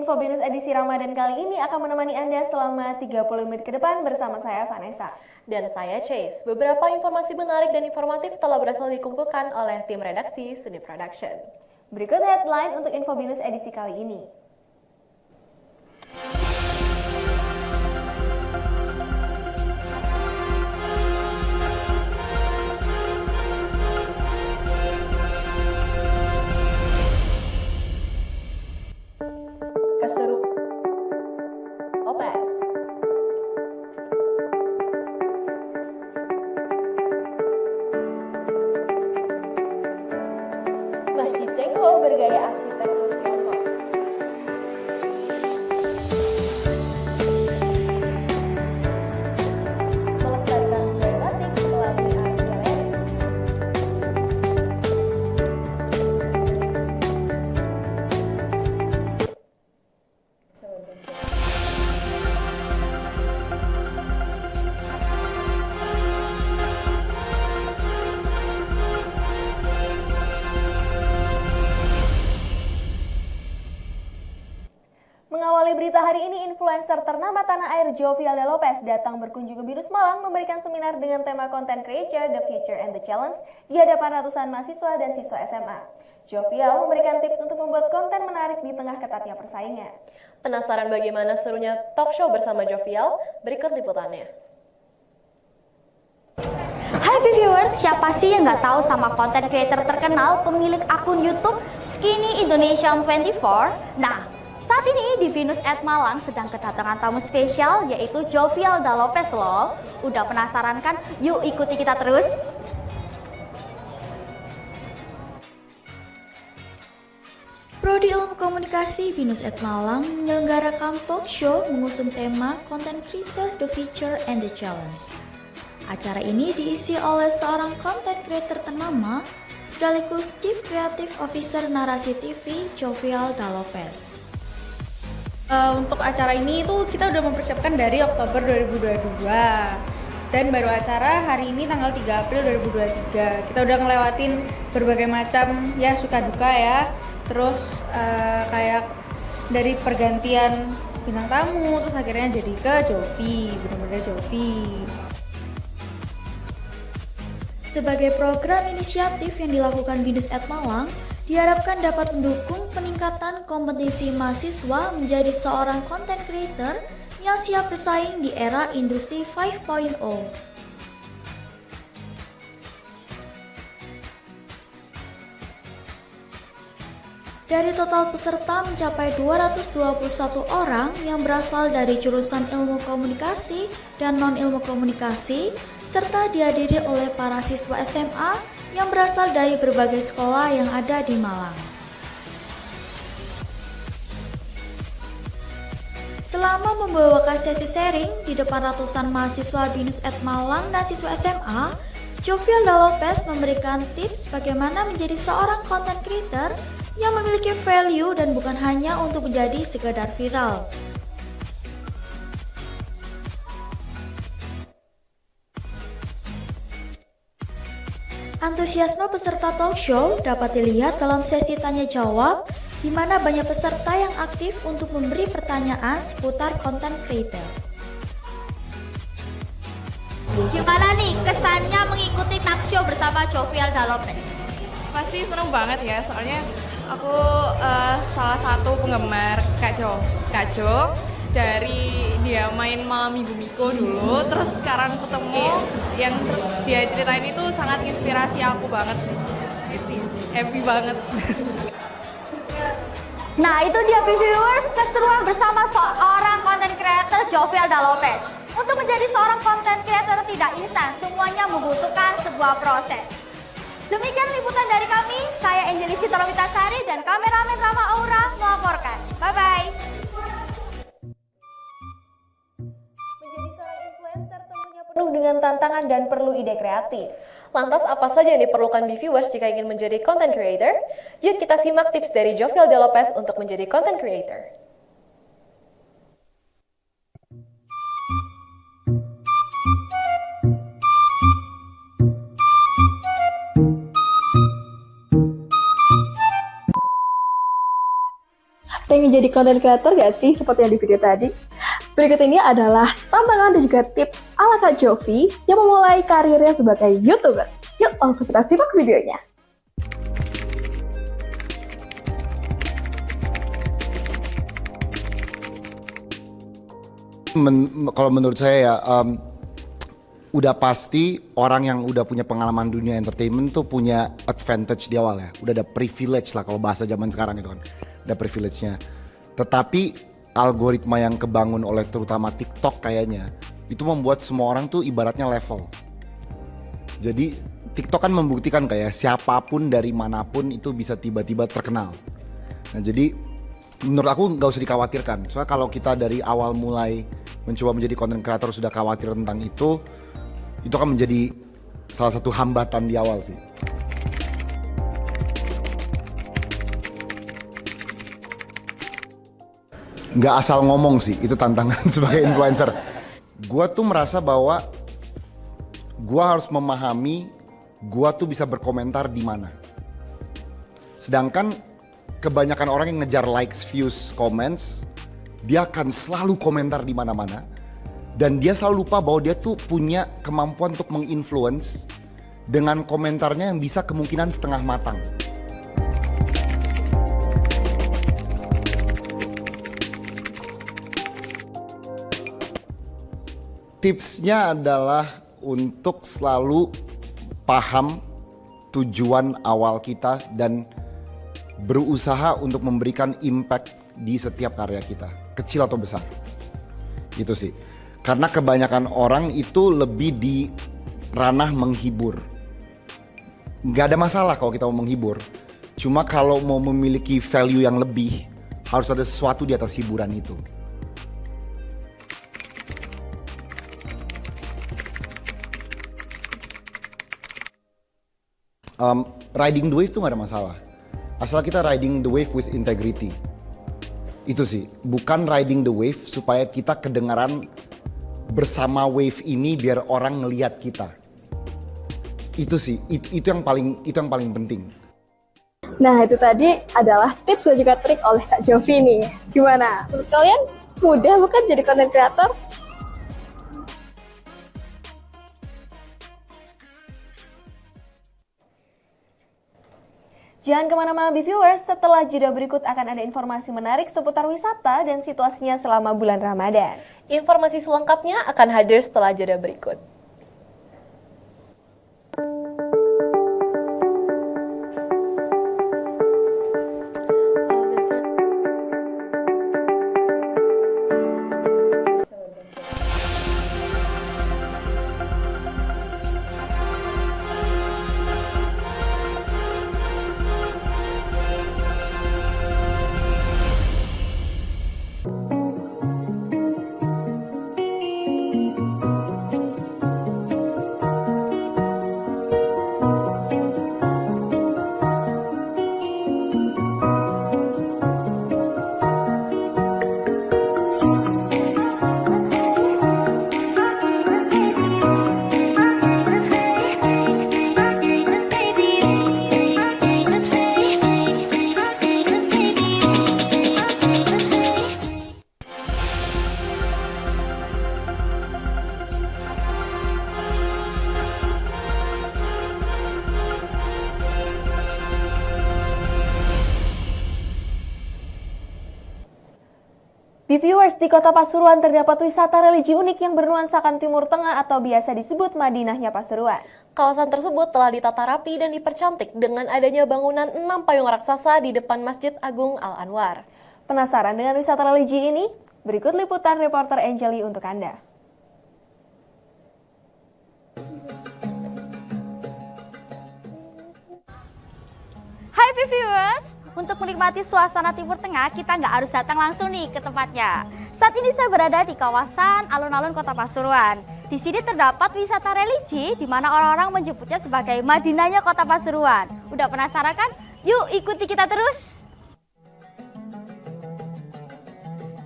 Info Binus edisi Ramadan kali ini akan menemani Anda selama 30 menit ke depan bersama saya Vanessa. Dan saya Chase. Beberapa informasi menarik dan informatif telah berhasil dikumpulkan oleh tim redaksi Suni Production. Berikut headline untuk Info Binus edisi kali ini. Keseru Lopez. Masjid Cengho bergaya arsitektur Tiongkok. Melestarikan budaya batik melalui art gallery. Mengawali berita hari ini, influencer ternama tanah air Jovial Lopez datang berkunjung ke Binus Malang memberikan seminar dengan tema Content Creator, The Future and the Challenge di hadapan ratusan mahasiswa dan siswa SMA. Jovial memberikan tips untuk membuat konten menarik di tengah ketatnya persaingan. Penasaran bagaimana serunya talk show bersama Jovial? Berikut liputannya. Hai viewers, siapa sih yang nggak tahu sama content creator terkenal pemilik akun YouTube Skinny Indonesian 24? Nah, saat ini di Binus Malang sedang kedatangan tamu spesial yaitu Jovial Lopez loh. Udah penasaran kan? Yuk ikuti kita terus. Prodi Ilmu Komunikasi Binus Malang menyelenggarakan talk show mengusung tema Content Creator, The Future and the Challenge. Acara ini diisi oleh seorang content creator ternama sekaligus Chief Creative Officer Narasi TV Jovial Lopez. Untuk acara ini itu kita udah mempersiapkan dari Oktober 2022 dan baru acara hari ini tanggal 3 April 2023. Kita udah ngelewatin berbagai macam ya suka duka ya. Terus kayak dari pergantian bintang tamu terus akhirnya jadi ke Jovi, benar-benar Jovi. Sebagai program inisiatif yang dilakukan Binus Malang, diharapkan dapat mendukung peningkatan kompetensi mahasiswa menjadi seorang content creator yang siap bersaing di era industri 5.0. Dari total peserta mencapai 221 orang yang berasal dari jurusan ilmu komunikasi dan non-ilmu komunikasi, serta dihadiri oleh para siswa SMA yang berasal dari berbagai sekolah yang ada di Malang. Selama membawakan sesi sharing di depan ratusan mahasiswa Binus Malang dan siswa SMA, Jovial Lopez memberikan tips bagaimana menjadi seorang content creator yang memiliki value dan bukan hanya untuk menjadi sekedar viral. Antusiasme peserta talk show dapat dilihat dalam sesi tanya jawab, di mana banyak peserta yang aktif untuk memberi pertanyaan seputar content creator. Gimana nih kesannya mengikuti talk show bersama Jovial Lopez? Pasti seneng banget ya, soalnya aku salah satu penggemar Kak Jo dari dia main Malam Minggu Miko dulu, terus sekarang ketemu yang dia ceritain itu sangat inspirasi aku banget, happy banget. Nah itu dia viewers, keseruan bersama seorang content creator Jovial Lopez. Untuk menjadi seorang content creator tidak instan, semuanya membutuhkan sebuah proses. Demikian liputan dari kami, saya Angelisi Tolomitasari dan kameramen Rama Aura melaporkan. Bye-bye. Menjadi seorang influencer tentunya penuh dengan tantangan dan perlu ide kreatif. Lantas apa saja yang diperlukan viewers jika ingin menjadi content creator? Yuk kita simak tips dari Jovial Lopez untuk menjadi content creator. pengen jadi content creator gak sih seperti yang di video tadi? Berikut ini adalah tantangan dan juga tips ala Kak Jovi yang memulai karirnya sebagai YouTuber. Yuk langsung kita simak videonya. Kalau menurut saya ya, udah pasti orang yang udah punya pengalaman dunia entertainment tuh punya advantage di awal ya. Udah ada privilege lah kalau bahasa zaman sekarang itu kan. Ada privilege-nya. Tetapi algoritma yang kebangun oleh terutama TikTok kayaknya, itu membuat semua orang tuh ibaratnya level. Jadi TikTok kan membuktikan kayak siapapun dari manapun itu bisa tiba-tiba terkenal. Nah jadi menurut aku nggak usah dikhawatirkan. Soalnya kalau kita dari awal mulai mencoba menjadi content creator sudah khawatir tentang itu kan menjadi salah satu hambatan di awal sih. Nggak asal ngomong sih, itu tantangan sebagai influencer. Gua tuh merasa bahwa gua harus memahami gua tuh bisa berkomentar di mana. Sedangkan kebanyakan orang yang ngejar likes, views, comments, dia akan selalu komentar di mana-mana. Dan dia selalu lupa bahwa dia tuh punya kemampuan untuk menginfluence dengan komentarnya yang bisa kemungkinan setengah matang. Tipsnya adalah untuk selalu paham tujuan awal kita dan berusaha untuk memberikan impact di setiap karya kita, kecil atau besar. Itu sih. Karena kebanyakan orang itu lebih di ranah menghibur. Gak ada masalah kalau kita mau menghibur. Cuma kalau mau memiliki value yang lebih, harus ada sesuatu di atas hiburan itu. Riding the wave tuh gak ada masalah. Asal kita riding the wave with integrity. Itu sih, bukan riding the wave supaya kita kedengaran bersama wave ini biar orang ngelihat kita. Itu sih, itu yang paling penting. Nah itu tadi adalah tips dan juga trik oleh Kak Jovi nih. Gimana? Menurut kalian mudah bukan jadi content creator? Jangan kemana-mana viewers, setelah jeda berikut akan ada informasi menarik seputar wisata dan situasinya selama bulan Ramadan. Informasi selengkapnya akan hadir setelah jeda berikut. Viewers, di kota Pasuruan terdapat wisata religi unik yang bernuansakan Timur Tengah atau biasa disebut Madinahnya Pasuruan. Kawasan tersebut telah ditata rapi dan dipercantik dengan adanya bangunan 6 payung raksasa di depan Masjid Agung Al-Anwar. Penasaran dengan wisata religi ini? Berikut liputan reporter Angeli untuk Anda. Hai viewers, untuk menikmati suasana Timur Tengah kita nggak harus datang langsung nih ke tempatnya. Saat ini saya berada di kawasan alun-alun Kota Pasuruan. Di sini terdapat wisata religi di mana orang-orang menyebutnya sebagai Madinahnya Kota Pasuruan. Udah penasaran kan? Yuk ikuti kita terus.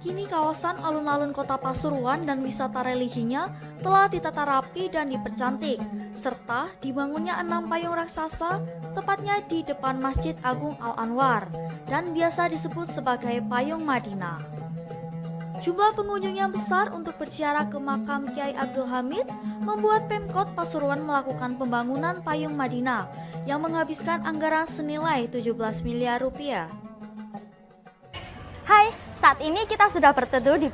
Kini kawasan alun-alun kota Pasuruan dan wisata religinya telah ditata rapi dan dipercantik, serta dibangunnya 6 payung raksasa, tepatnya di depan Masjid Agung Al-Anwar, dan biasa disebut sebagai Payung Madinah. Jumlah pengunjung yang besar untuk berziarah ke makam Kiai Abdul Hamid membuat Pemkot Pasuruan melakukan pembangunan Payung Madinah yang menghabiskan anggaran senilai 17 miliar rupiah. Hai, saat ini kita sudah berteduh di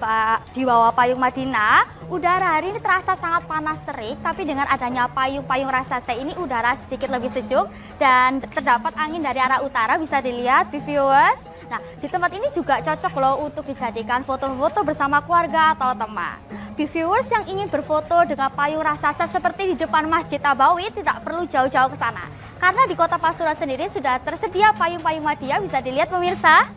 bawah Payung Madinah. Udara hari ini terasa sangat panas terik, tapi dengan adanya payung-payung raksasa ini udara sedikit lebih sejuk dan terdapat angin dari arah utara, bisa dilihat viewers. Nah, di tempat ini juga cocok loh untuk dijadikan foto-foto bersama keluarga atau teman. Viewers yang ingin berfoto dengan payung raksasa seperti di depan Masjid Nabawi tidak perlu jauh-jauh ke sana. Karena di Kota Pasuruan sendiri sudah tersedia payung-payung Madinah, bisa dilihat pemirsa.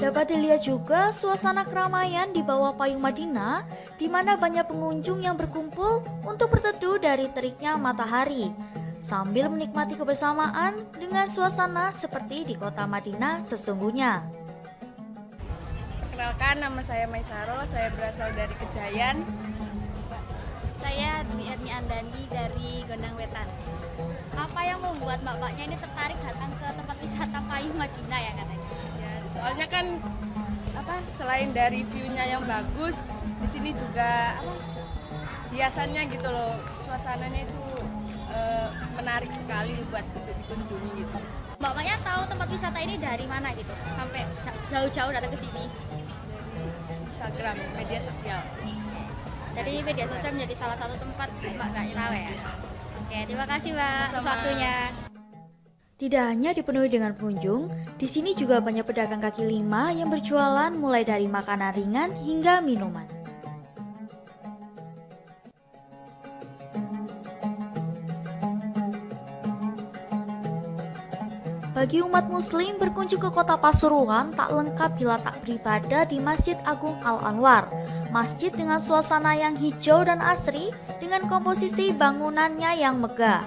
Dapat dilihat juga suasana keramaian di bawah Payung Madinah, di mana banyak pengunjung yang berkumpul untuk berteduh dari teriknya matahari, sambil menikmati kebersamaan dengan suasana seperti di kota Madinah sesungguhnya. Perkenalkan, nama saya Maisaro, saya berasal dari Kejayan. Saya Dwi Erni Andani dari Gondang Wetan. Apa yang membuat mbak-mbaknya ini tertarik datang ke tempat wisata Payung Madinah ya katanya? Ya, soalnya kan selain dari view-nya yang bagus, di sini juga hiasannya gitu loh, suasananya itu menarik sekali buat untuk dikunjungi gitu. Mbak-mbaknya tahu tempat wisata ini dari mana gitu? Sampai jauh-jauh datang ke sini? Instagram, media sosial. Jadi media sosial menjadi salah satu tempat Mbak tahu ya? Oke, terima kasih Mbak atas waktunya. Tidak hanya dipenuhi dengan pengunjung, di sini juga banyak pedagang kaki lima yang berjualan mulai dari makanan ringan hingga minuman. Bagi umat muslim, berkunjung ke kota Pasuruan tak lengkap bila tak beribadah di Masjid Agung Al-Anwar. Masjid dengan suasana yang hijau dan asri dengan komposisi bangunannya yang megah.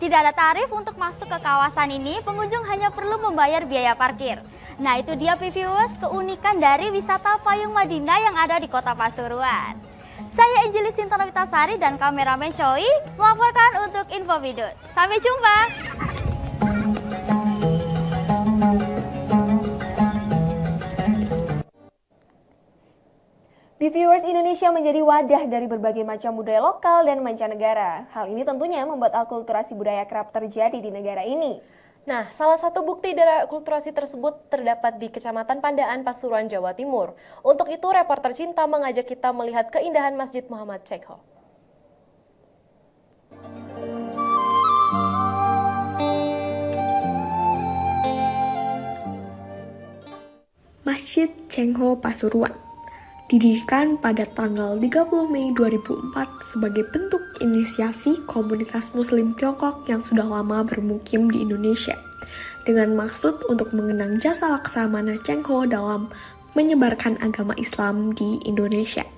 Tidak ada tarif untuk masuk ke kawasan ini, pengunjung hanya perlu membayar biaya parkir. Nah, itu dia viewers keunikan dari wisata Payung Madinah yang ada di kota Pasuruan. Saya Angelis Sintono Witasari dan kameramen Choi melaporkan untuk Infobidus. Sampai jumpa! Viewers, Indonesia menjadi wadah dari berbagai macam budaya lokal dan mancanegara. Hal ini tentunya membuat akulturasi budaya kerap terjadi di negara ini. Nah, salah satu bukti dari akulturasi tersebut terdapat di Kecamatan Pandaan, Pasuruan, Jawa Timur. Untuk itu, reporter Cinta mengajak kita melihat keindahan Masjid Muhammad Cengho. Masjid Cengho Pasuruan didirikan pada tanggal 30 Mei 2004 sebagai bentuk inisiasi komunitas Muslim Tiongkok yang sudah lama bermukim di Indonesia, dengan maksud untuk mengenang jasa Laksamana Cengho dalam menyebarkan agama Islam di Indonesia.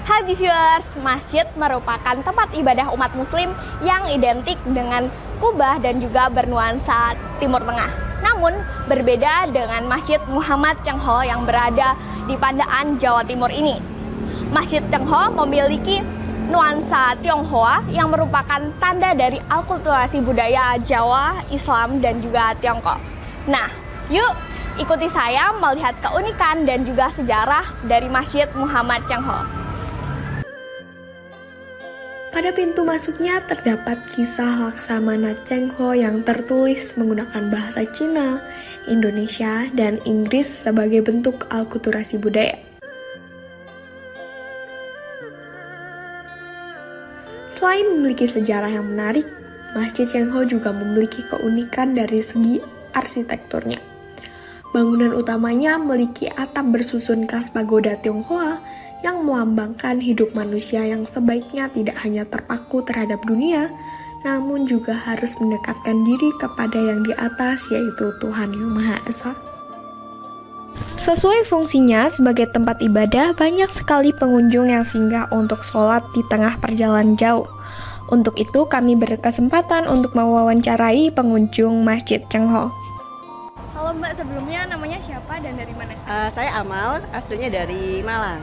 Hai viewers, masjid merupakan tempat ibadah umat muslim yang identik dengan kubah dan juga bernuansa Timur Tengah. Namun, berbeda dengan Masjid Muhammad Cengho yang berada di Pandaan, Jawa Timur ini. Masjid Cengho memiliki nuansa Tionghoa yang merupakan tanda dari akulturasi budaya Jawa, Islam, dan juga Tiongkok. Nah, yuk ikuti saya melihat keunikan dan juga sejarah dari Masjid Muhammad Cengho. Pada pintu masuknya terdapat kisah Laksamana Cengho yang tertulis menggunakan bahasa Cina, Indonesia, dan Inggris sebagai bentuk akulturasi budaya. Selain memiliki sejarah yang menarik, Masjid Cengho juga memiliki keunikan dari segi arsitekturnya. Bangunan utamanya memiliki atap bersusun khas pagoda Tionghoa yang melambangkan hidup manusia yang sebaiknya tidak hanya terpaku terhadap dunia, namun juga harus mendekatkan diri kepada yang di atas, yaitu Tuhan Yang Maha Esa. Sesuai fungsinya sebagai tempat ibadah, banyak sekali pengunjung yang singgah untuk sholat di tengah perjalanan jauh. Untuk itu, kami berkesempatan untuk mewawancarai pengunjung Masjid Cengho. Halo Mbak, sebelumnya namanya siapa dan dari mana? Saya Amal, aslinya dari Malang.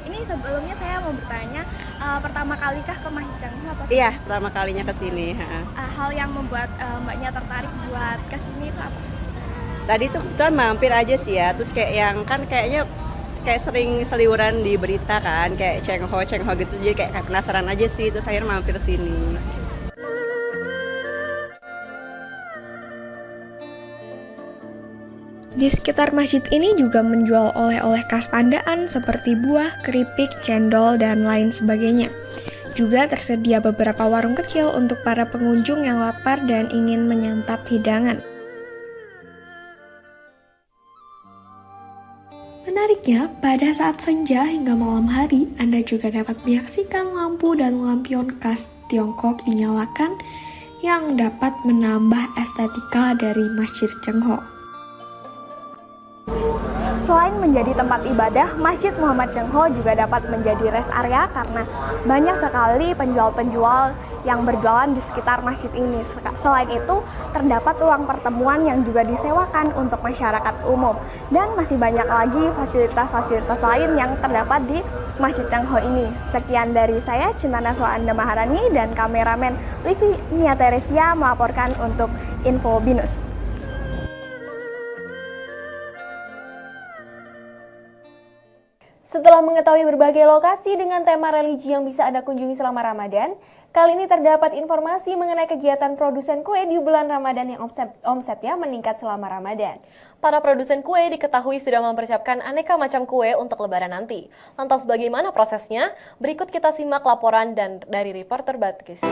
Ini sebelumnya saya mau bertanya, pertama kalikah ke Masjid Cengho? Iya, pertama kalinya ke sini. Hal yang membuat Mbaknya tertarik buat ke sini itu apa? Tadi tuh kebetulan mampir aja sih ya, terus kayak yang kan kayaknya kayak sering seliweran di berita kan, kayak Cengho gitu, jadi kayak penasaran aja sih, terus akhirnya mampir sini. Di sekitar masjid ini juga menjual oleh-oleh khas Pandaan seperti buah, keripik, cendol, dan lain sebagainya. Juga tersedia beberapa warung kecil untuk para pengunjung yang lapar dan ingin menyantap hidangan. Menariknya, pada saat senja hingga malam hari, Anda juga dapat menyaksikan lampu dan lampion khas Tiongkok dinyalakan yang dapat menambah estetika dari Masjid Cengho. Selain menjadi tempat ibadah, Masjid Muhammad Cengho juga dapat menjadi rest area karena banyak sekali penjual-penjual yang berjualan di sekitar masjid ini. Selain itu, terdapat ruang pertemuan yang juga disewakan untuk masyarakat umum. Dan masih banyak lagi fasilitas-fasilitas lain yang terdapat di Masjid Cengho ini. Sekian dari saya, Cinta Naswa Anda Maharani, dan kameramen Livi Nia Teresia melaporkan untuk Info Binus. Setelah mengetahui berbagai lokasi dengan tema religi yang bisa Anda kunjungi selama Ramadan, kali ini terdapat informasi mengenai kegiatan produsen kue di bulan Ramadan yang omsetnya meningkat selama Ramadan. Para produsen kue diketahui sudah mempersiapkan aneka macam kue untuk Lebaran nanti. Lantas bagaimana prosesnya? Berikut kita simak laporan dari reporter Batkis.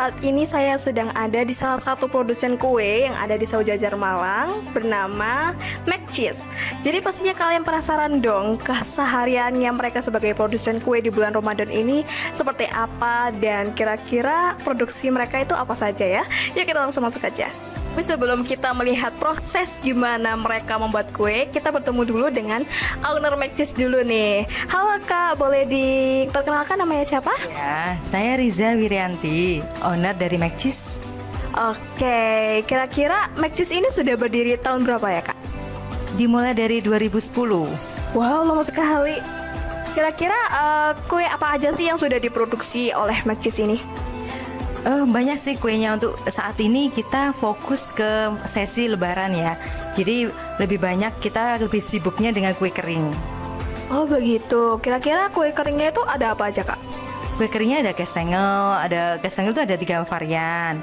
Saat ini saya sedang ada di salah satu produsen kue yang ada di Saujajar Malang bernama McCheese. Jadi pastinya kalian penasaran dong kesehariannya mereka sebagai produsen kue di bulan Ramadan ini seperti apa dan kira-kira produksi mereka itu apa saja ya. Yuk kita langsung masuk aja. Tapi sebelum kita melihat proses gimana mereka membuat kue, kita bertemu dulu dengan owner McCheese dulu nih. Halo Kak, boleh diperkenalkan namanya siapa? Ya, saya Riza Wirianti, owner dari McCheese. Oke, kira-kira McCheese ini sudah berdiri tahun berapa ya Kak? Dimulai dari 2010. Wow, lama sekali. Kira-kira kue apa aja sih yang sudah diproduksi oleh McCheese ini? Banyak sih kuenya. Untuk saat ini kita fokus ke sesi lebaran ya. Jadi kita lebih sibuknya dengan kue kering. Oh begitu. Kira-kira kue keringnya itu ada apa aja Kak? Kue keringnya ada kastengel itu ada 3 varian.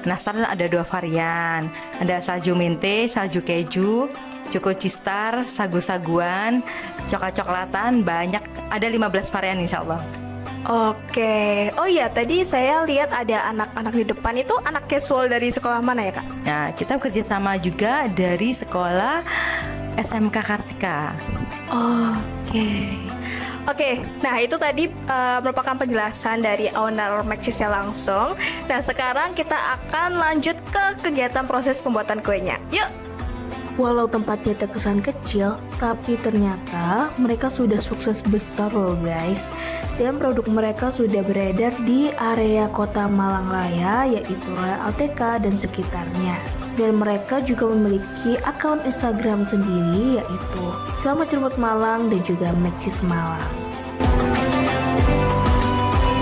Nastar ada 2 varian. Ada salju mente, salju keju, choco cistar, sagu-saguan, coklat-coklatan, banyak. Ada 15 varian insya Allah. Oke, oh iya tadi saya lihat ada anak-anak di depan, itu anak casual dari sekolah mana ya Kak? Nah, kita bekerja sama juga dari sekolah SMK Kartika. Oke, nah itu tadi merupakan penjelasan dari owner McCheese-nya langsung. Nah sekarang kita akan lanjut ke kegiatan proses pembuatan kuenya. Yuk! Walau tempatnya terkesan kecil, tapi ternyata mereka sudah sukses besar loh guys. Dan produk mereka sudah beredar di area kota Malang Raya, yaitu Royal ATK dan sekitarnya. Dan mereka juga memiliki akun Instagram sendiri, yaitu Selamat Jemput Malang dan juga McCheese Malang.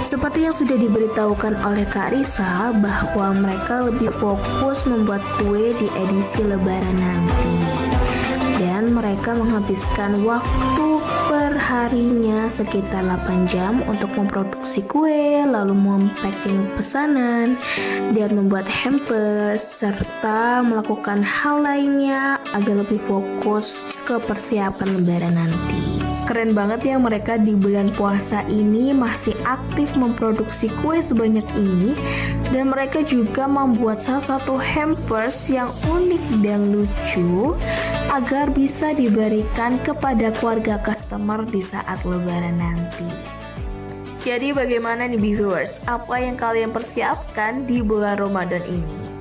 Seperti yang sudah diberitahukan oleh Kak Risa, bahwa mereka lebih fokus membuat kue di edisi Lebaran nanti. Dan mereka mereka menghabiskan waktu perharinya sekitar 8 jam untuk memproduksi kue, lalu mempacking pesanan, dan membuat hampers, serta melakukan hal lainnya agar lebih fokus ke persiapan lebaran nanti. Keren banget ya, mereka di bulan puasa ini masih aktif memproduksi kue sebanyak ini, dan mereka juga membuat salah satu hampers yang unik dan lucu agar bisa diberikan kepada keluarga customer di saat lebaran nanti. Jadi bagaimana nih viewers, apa yang kalian persiapkan di bulan Ramadan ini?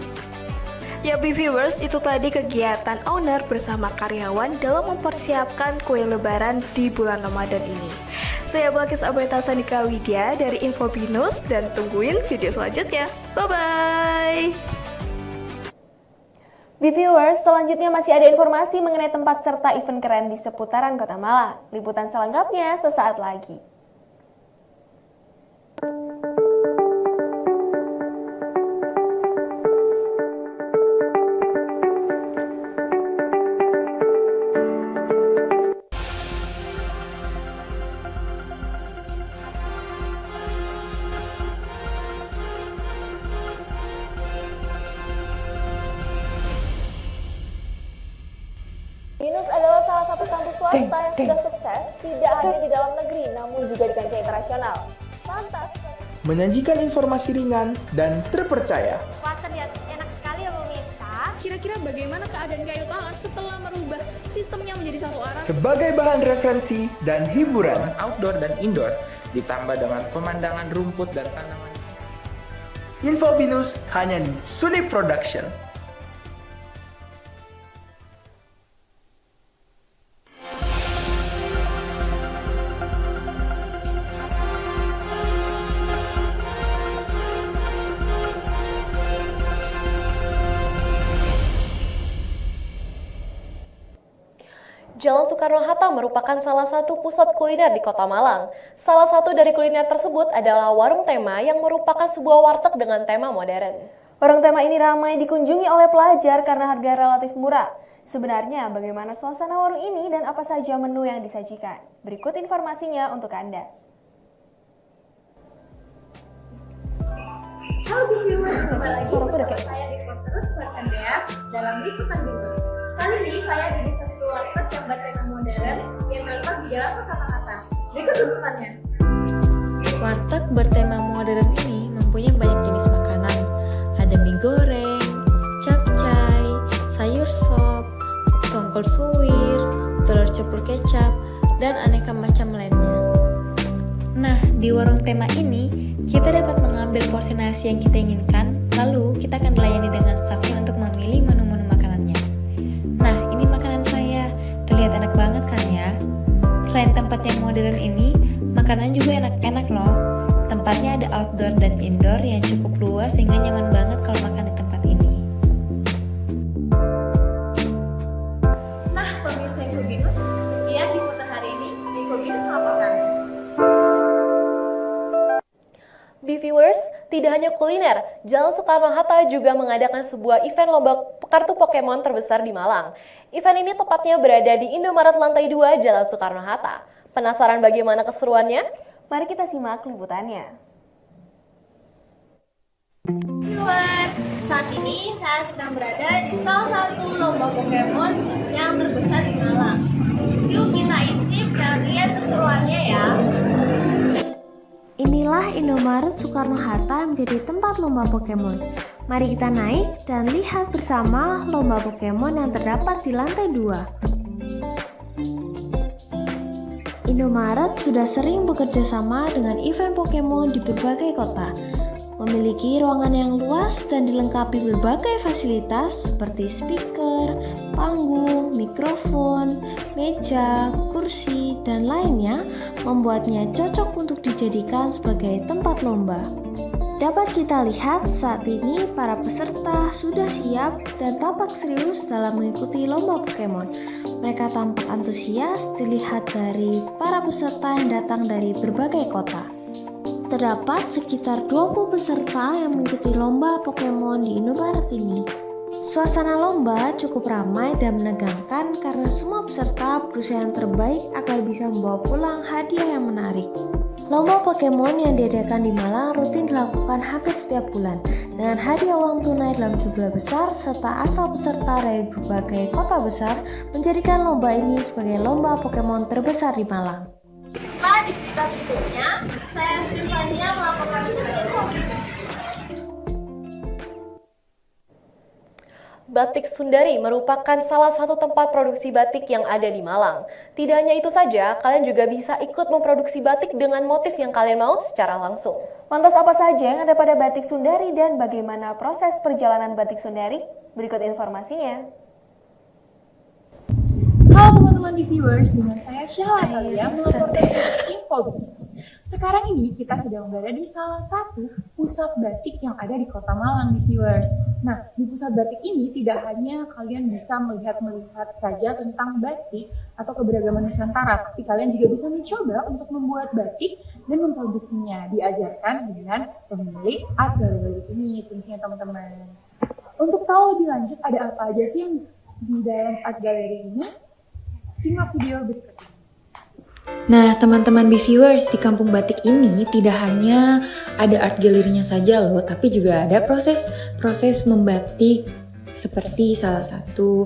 Ya viewers, itu tadi kegiatan owner bersama karyawan dalam mempersiapkan kue lebaran di bulan Ramadan ini. Saya Balkis Aberta Sandika Widya dari Info Binus dan tungguin video selanjutnya. Bye-bye! Viewers, selanjutnya masih ada informasi mengenai tempat serta event keren di seputaran Kota Malang. Liputan selengkapnya sesaat lagi. Binus adalah salah satu kampus swasta yang sudah sukses tidak hanya di dalam negeri namun juga di kancah internasional. Lantas, menyajikan informasi ringan dan terpercaya. Wah, terlihat enak sekali ya pemirsa. Kira-kira bagaimana keadaan kayu tangan setelah merubah sistemnya menjadi satu arah? Sebagai bahan referensi dan hiburan, outdoor dan indoor, ditambah dengan pemandangan rumput dan tanaman. Info Binus hanya di Suni Production. Jalan Soekarno-Hatta merupakan salah satu pusat kuliner di Kota Malang. Salah satu dari kuliner tersebut adalah Warung Tema yang merupakan sebuah warteg dengan tema modern. Warung Tema ini ramai dikunjungi oleh pelajar karena harga relatif murah. Sebenarnya bagaimana suasana warung ini dan apa saja menu yang disajikan? Berikut informasinya untuk Anda. Halo viewers, kembali lagi bersama saya di Porterus Andreas dalam Liputan Binus. Kali ini saya ada di satu warteg yang bertema modern yang terletak di Jalan Soekarno-Hatta. Berikut liputannya. Warteg bertema modern ini mempunyai banyak jenis makanan. Ada mie goreng, capcay, sayur sop, tongkol suwir, telur ceplok kecap, dan aneka macam lainnya. Nah, di warung Tema ini, kita dapat mengambil porsi nasi yang kita inginkan, lalu kita akan dilayani dengan stafnya untuk memilih menu-menu makanannya. Nah, ini makanan saya, terlihat enak banget kan ya? Selain tempat yang modern ini, makanan juga enak-enak loh. Tempatnya ada outdoor dan indoor yang cukup luas sehingga nyaman banget kalau makan di tempat ini. Nah, pemirsa Info Binus, sekian liputan hari ini. Info Binus melaporkan. Viewers, tidak hanya kuliner, Jalan Soekarno-Hatta juga mengadakan sebuah event lomba kartu Pokemon terbesar di Malang. Event ini tepatnya berada di Indomaret lantai 2 Jalan Soekarno-Hatta. Penasaran bagaimana keseruannya? Mari kita simak liputannya. Viewers, saat ini saya sedang berada di salah satu lomba Pokemon yang terbesar di Malang. Yuk kita intip dan lihat keseruannya ya. Inilah Indomaret Soekarno-Hatta menjadi tempat lomba Pokemon. Mari kita naik dan lihat bersama lomba Pokemon yang terdapat di lantai 2. Indomaret sudah sering bekerja sama dengan event Pokemon di berbagai kota. Memiliki ruangan yang luas dan dilengkapi berbagai fasilitas seperti speaker, panggung, mikrofon, meja, kursi, dan lainnya membuatnya cocok untuk dijadikan sebagai tempat lomba. Dapat kita lihat saat ini para peserta sudah siap dan tampak serius dalam mengikuti lomba Pokemon. Mereka tampak antusias dilihat dari para peserta yang datang dari berbagai kota. Terdapat sekitar 20 peserta yang mengikuti lomba Pokemon di Indomaret ini. Suasana lomba cukup ramai dan menegangkan karena semua peserta berusaha yang terbaik agar bisa membawa pulang hadiah yang menarik. Lomba Pokemon yang diadakan di Malang rutin dilakukan hampir setiap bulan dengan hadiah uang tunai dalam jumlah besar serta asal peserta dari berbagai kota besar menjadikan lomba ini sebagai lomba Pokemon terbesar di Malang. Di berita berikutnya, saya Stefania melaporkan info. Batik Sundari merupakan salah satu tempat produksi batik yang ada di Malang. Tidak hanya itu saja, kalian juga bisa ikut memproduksi batik dengan motif yang kalian mau secara langsung. Lantas apa saja yang ada pada Batik Sundari dan bagaimana proses perjalanan Batik Sundari? Berikut informasinya. Halo teman-teman di viewers, dengan saya Syahla Talia melaporkan info bisnis. Sekarang ini kita sedang berada di salah satu pusat batik yang ada di Kota Malang di viewers. Nah, di pusat batik ini tidak hanya kalian bisa melihat saja tentang batik atau keberagaman Nusantara, tapi kalian juga bisa mencoba untuk membuat batik dan memproduksinya. Diajarkan dengan pemilik art gallery ini tentunya teman-teman. Untuk tahu lebih lanjut ada apa aja sih yang di dalam art gallery ini, simak video berikut ini. Nah, teman-teman B-viewers, di Kampung Batik ini tidak hanya ada art gallery-nya saja loh, tapi juga ada proses membatik seperti salah satu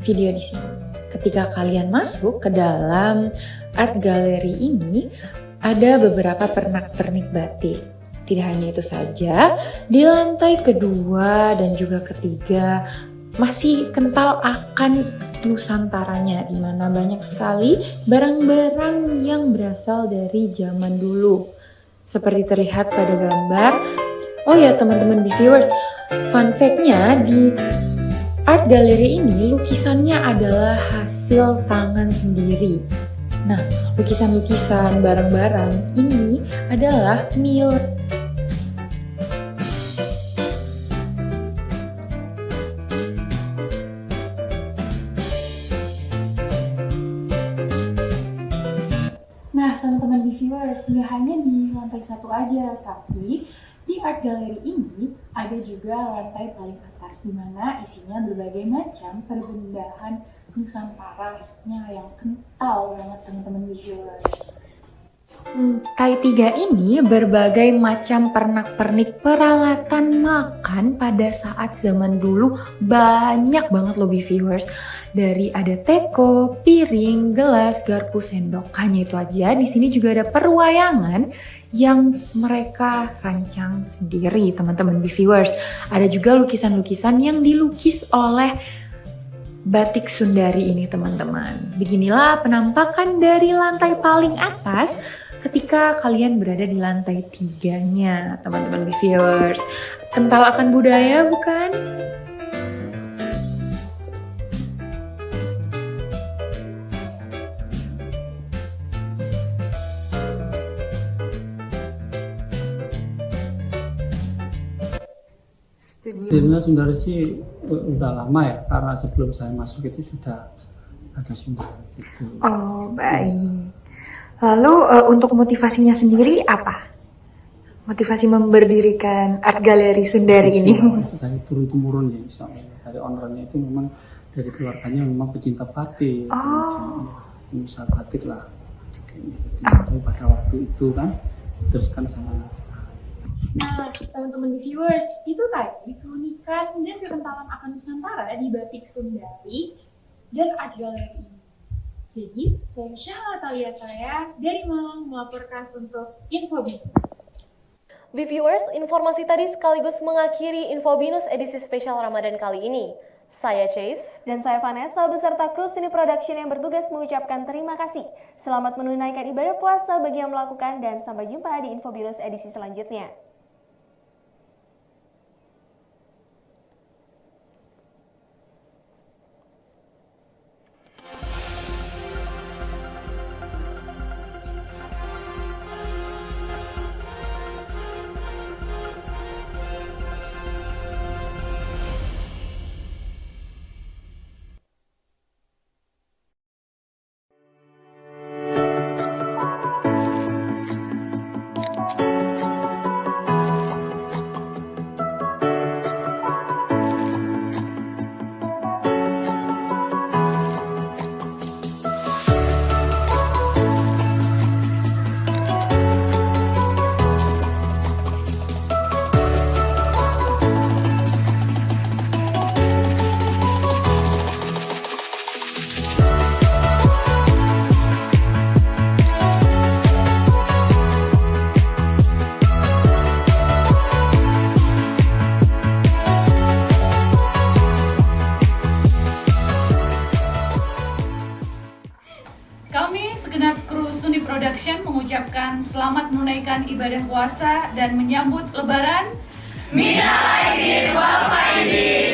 video di sini. Ketika kalian masuk ke dalam art gallery ini, ada beberapa pernak-pernik batik. Tidak hanya itu saja, di lantai kedua dan juga ketiga masih kental akan Nusantaranya, di mana banyak sekali barang-barang yang berasal dari zaman dulu. Seperti terlihat pada gambar. Oh ya teman-teman B-viewers, fun fact-nya di art gallery ini lukisannya adalah hasil tangan sendiri. Nah, lukisan-lukisan barang-barang ini adalah milik teman-teman viewers, nggak hanya di lantai satu aja, tapi di art gallery ini ada juga lantai paling atas, di mana isinya berbagai macam perbendahan Nusantara-nya yang kental banget teman-teman viewers. Lantai 3 ini berbagai macam pernak-pernik peralatan makan pada saat zaman dulu banyak banget loh viewers. Dari ada teko, piring, gelas, garpu, sendok. Hanya itu aja, di sini juga ada perwayangan yang mereka rancang sendiri teman-teman viewers. Ada juga lukisan-lukisan yang dilukis oleh Batik Sundari ini teman-teman. Beginilah penampakan dari lantai paling atas ketika kalian berada di lantai 3-nya, teman-teman viewers. Kental akan budaya bukan? Sebenarnya Sundari sih udah lama ya, karena sebelum saya masuk itu sudah ada Sundari gitu. Oh, baik. Lalu untuk motivasinya sendiri apa? Motivasi memberdirikan art gallery Sundari ini? Dari turun-temurun ya, misalnya dari ownernya itu memang dari keluarganya memang pecinta batik, usaha batik lah. Jadi pada waktu itu kan diteruskan sama naskah. Nah, teman-teman viewers, itu tadi keunikan dan kekentalan akan Nusantara di Batik Sundari dan art gallery ini. Jadi, saya Syahla Talia dari Malang melaporkan untuk Info Binus. B-viewers, informasi tadi sekaligus mengakhiri Info Binus edisi spesial Ramadan kali ini. Saya Chase dan saya Vanessa beserta kru Sini Production yang bertugas mengucapkan terima kasih. Selamat menunaikan ibadah puasa bagi yang melakukan dan sampai jumpa di Info Binus edisi selanjutnya. segenap kru Suni Production mengucapkan selamat menunaikan ibadah puasa dan menyambut Lebaran. Minal aidin wal faizin.